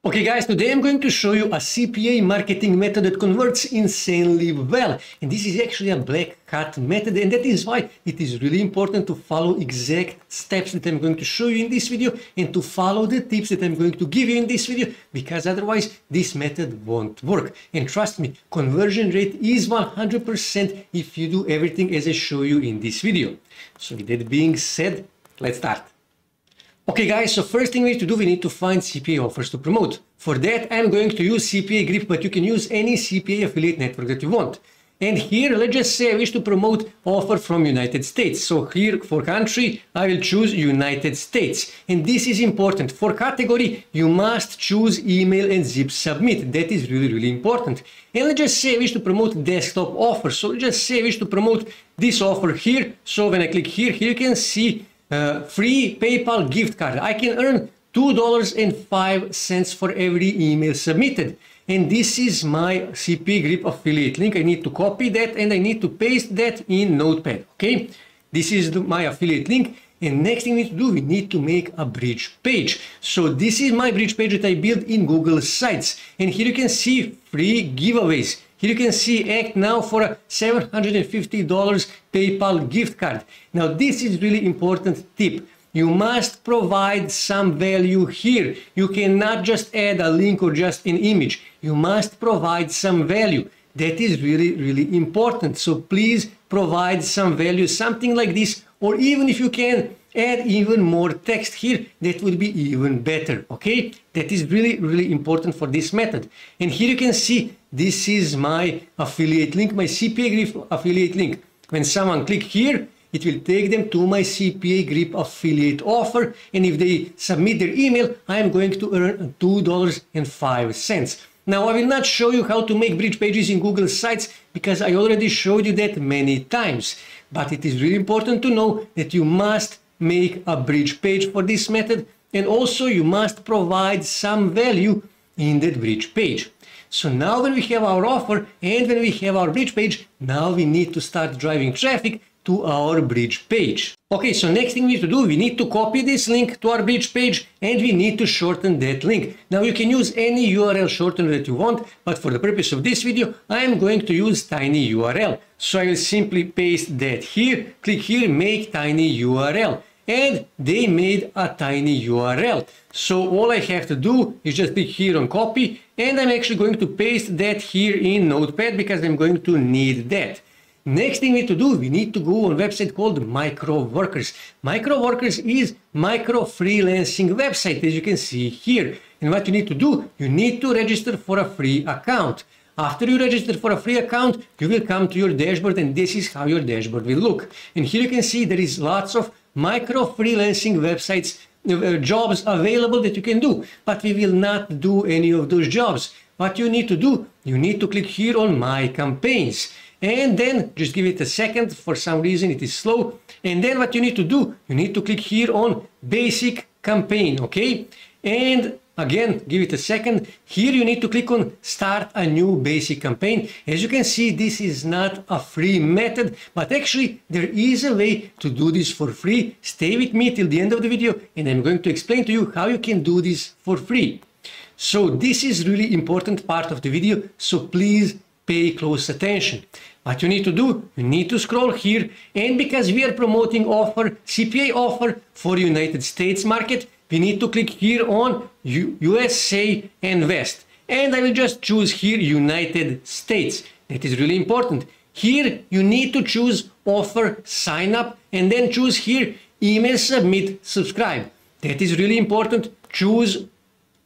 Okay guys, today I'm going to show you a CPA marketing method that converts insanely well. And this is actually a black hat method, and that is why it is really important to follow exact steps that I'm going to show you in this video and to follow the tips that I'm going to give you in this video, because otherwise this method won't work. And trust me, conversion rate is 100% if you do everything as I show you in this video. So with that being said, let's start. Okay guys, so first thing we need to do, we need to find CPA offers to promote. For that, I'm going to use Cpagrip, but you can use any CPA affiliate network that you want. And here, let's just say I wish to promote offer from United States. So here for country, I will choose United States. And this is important. For category, you must choose email and zip submit. That is really important. And let's just say I wish to promote desktop offer. So let's just say I wish to promote this offer here. So when I click here you can see free PayPal gift card. I can earn $2.05 for every email submitted. And this is my Cpagrip affiliate link. I need to copy that and I need to paste that in Notepad. Okay, this is my affiliate link. And next thing we need to do, we need to make a bridge page. So this is my bridge page that I built in Google Sites. And here you can see free giveaways. Here you can see act now for a $750 PayPal gift card. Now this is really important tip. You must provide some value here. You cannot just add a link or just an image. You must provide some value. That is really important. So please provide some value, something like this, or even if you can add even more text here, that would be even better. Okay, that is really important for this method. And here you can see this is my affiliate link, my Cpagrip affiliate link. When someone click here, it will take them to my Cpagrip affiliate offer, and if they submit their email, I am going to earn $2.05. Now I will not show you how to make bridge pages in Google Sites because I already showed you that many times. But it is really important to know that you must make a bridge page for this method, and also you must provide some value in that bridge page. So now when we have our offer and when we have our bridge page, now we need to start driving traffic to our bridge page. Okay, so next thing we need to do, we need to copy this link to our bridge page and we need to shorten that link. Now you can use any URL shortener that you want, but for the purpose of this video, I am going to use tiny URL. So I will simply paste that here, click here, make tiny URL. And they made a tiny URL. So all I have to do is just click here on copy, and I'm actually going to paste that here in Notepad because I'm going to need that. Next thing we need to do, we need to go on a website called Micro Workers. Micro Workers is micro freelancing website, as you can see here. And what you need to do, you need to register for a free account. After you register for a free account, you will come to your dashboard, and this is how your dashboard will look. And here you can see there is lots of micro freelancing websites, jobs available that you can do, but we will not do any of those jobs. What you need to do, you need to click here on My Campaigns, and then just give it a second. For some reason it is slow. And then what you need to do, you need to click here on Basic Campaign. Okay, and again, give it a second. Here you need to click on Start a New Basic Campaign. As you can see, this is not a free method, but actually there is a way to do this for free. Stay with me till the end of the video and I'm going to explain to you how you can do this for free. So this is really important part of the video, so please pay close attention. What you need to do, you need to scroll here, and because we are promoting offer, CPA offer for United States market, we need to click here on USA and West. And I will just choose here United States. That is really important. Here you need to choose offer sign up and then choose here email submit subscribe. That is really important. Choose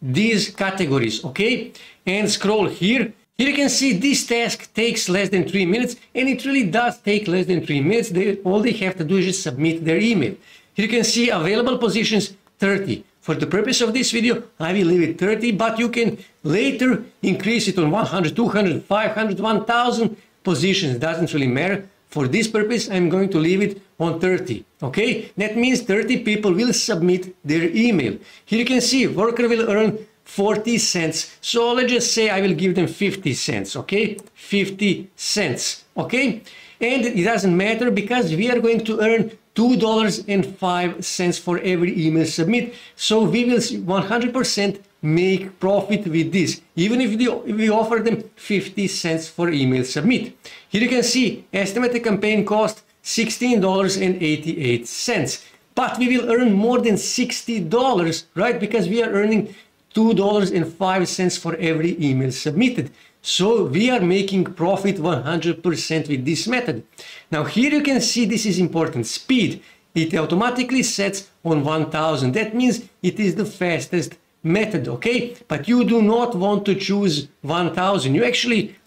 these categories, okay? And scroll here. Here you can see this task takes less than 3 minutes, and it really does take less than 3 minutes. All they have to do is just submit their email. Here you can see available positions 30. For the purpose of this video, I will leave it 30, but you can later increase it on 100, 200, 500, 1000 positions. Doesn't really matter. For this purpose, I'm going to leave it on 30. Okay, that means 30 people will submit their email. Here you can see worker will earn 40 cents. So let's just say I will give them 50 cents. Okay, 50 cents. Okay, and it doesn't matter because we are going to earn $2.05 for every email submit. So we will 100% make profit with this, even if we offer them 50 cents for email submit. Here you can see estimated campaign cost $16.88, but we will earn more than $60, right? Because we are earning $2.05 for every email submitted. So we are making profit 100% with this method. Now here you can see this is important, speed. It automatically sets on 1000. That means it is the fastest method, okay? But you do not want to choose 1000.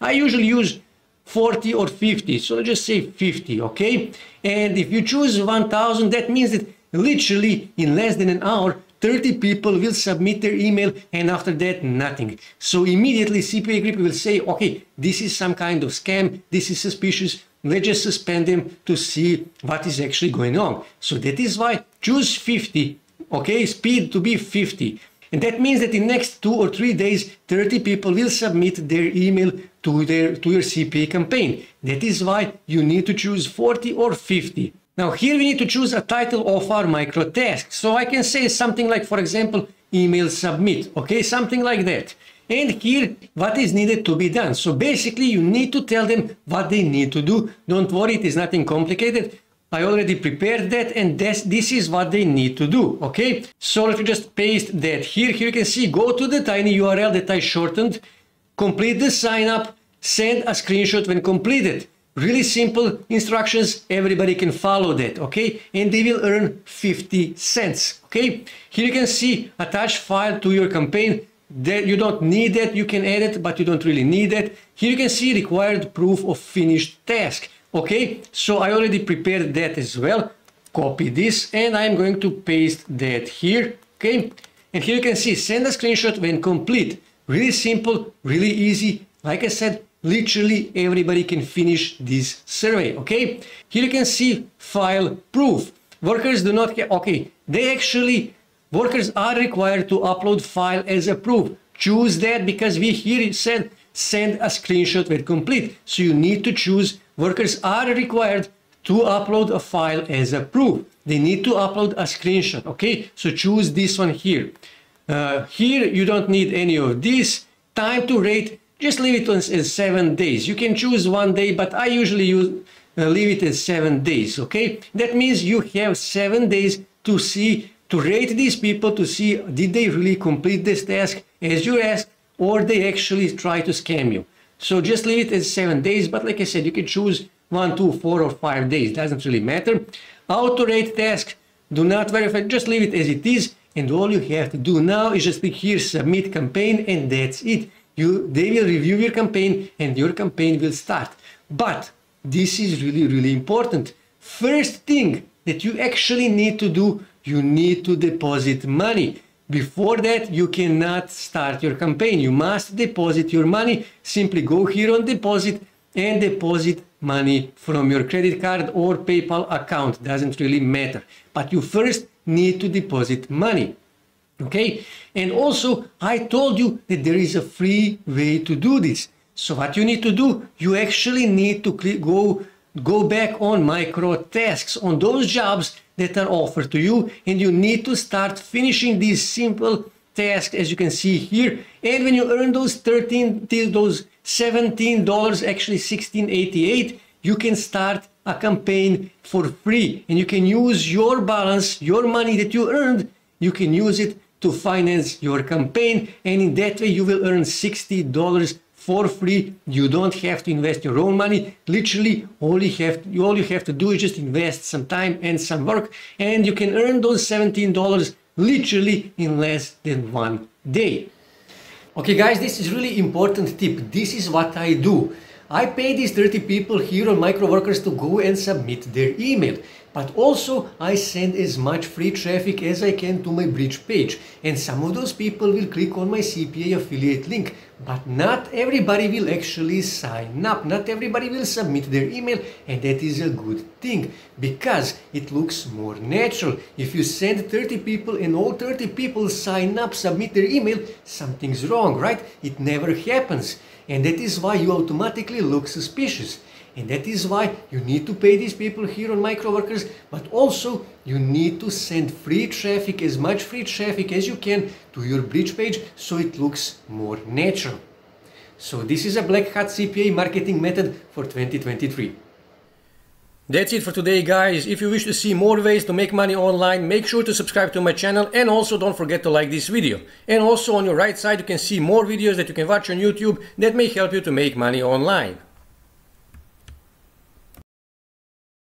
I usually use 40 or 50. So let's just say 50, okay? And if you choose 1000, that means that literally in less than an hour, 30 people will submit their email, and after that, nothing. So immediately Cpagrip will say, okay, this is some kind of scam, this is suspicious, let's just suspend them to see what is actually going on. So that is why choose 50, okay, speed to be 50. And that means that in next 2 or 3 days, 30 people will submit their email to your CPA campaign. That is why you need to choose 40 or 50. Now here we need to choose a title of our micro task. So I can say something like, for example, email submit, okay, something like that. And here what is needed to be done. So basically you need to tell them what they need to do. Don't worry, it is nothing complicated. I already prepared that, and this is what they need to do, okay? So let me just paste that here. Here you can see, go to the tiny URL that I shortened, complete the sign up, send a screenshot when completed. Really simple instructions, everybody can follow that, okay? And they will earn 50 cents, okay? Here you can see, attach file to your campaign. That you don't need that, you can add it, but you don't really need that. Here you can see required proof of finished task, okay? So I already prepared that as well. Copy this, and I'm going to paste that here, okay? And here you can see, send a screenshot when complete. Really simple, really easy. Like I said, literally everybody can finish this survey, okay? Here you can see file proof. Workers do not get, okay, workers are required to upload file as a proof. Choose that because we here said send a screenshot when complete. So you need to choose workers are required to upload a file as a proof. They need to upload a screenshot, okay? So choose this one here. Here you don't need any of this. Time to rate, just leave it as 7 days. You can choose 1 day, but I usually leave it as 7 days, okay? That means you have 7 days to rate these people, to see did they really complete this task as you asked, or they actually try to scam you. So just leave it as 7 days, but like I said, you can choose 1, 2, 4 or 5 days, doesn't really matter. Auto rate task, do not verify, just leave it as it is, and all you have to do now is just click here, submit campaign, and that's it. They will review your campaign and your campaign will start. But this is really, really important. First thing that you actually need to do, you need to deposit money. Before that, you cannot start your campaign. You must deposit your money. Simply go here on deposit and deposit money from your credit card or PayPal account. Doesn't really matter. But you first need to deposit money. Okay, and also I told you that there is a free way to do this. So what you need to do, you actually need to go back on micro tasks, on those jobs that are offered to you, and you need to start finishing these simple tasks as you can see here. And when you earn those $17, actually $16.88, you can start a campaign for free, and you can use your balance, your money that you earned, you can use it to finance your campaign, and in that way you will earn $60 for free. You don't have to invest your own money. Literally all you have to do is just invest some time and some work, and you can earn those $17 literally in less than 1 day. Okay guys, this is really important tip. This is what I do. I pay these 30 people here on Micro Workers to go and submit their email. But also I send as much free traffic as I can to my bridge page. And some of those people will click on my CPA affiliate link. But not everybody will actually sign up. Not everybody will submit their email. And that is a good thing, because it looks more natural. If you send 30 people and all 30 people sign up, submit their email, something's wrong, right? It never happens. And that is why you automatically look suspicious. And that is why you need to pay these people here on Micro Workers, but also You need to send free traffic, as much free traffic as you can, to your bridge page so it looks more natural. So this is a black hat CPA marketing method for 2023. That's it for today, guys. If you wish to see more ways to make money online, make sure to subscribe to my channel, and also don't forget to like this video. And also on your right side you can see more videos that you can watch on YouTube that may help you to make money online.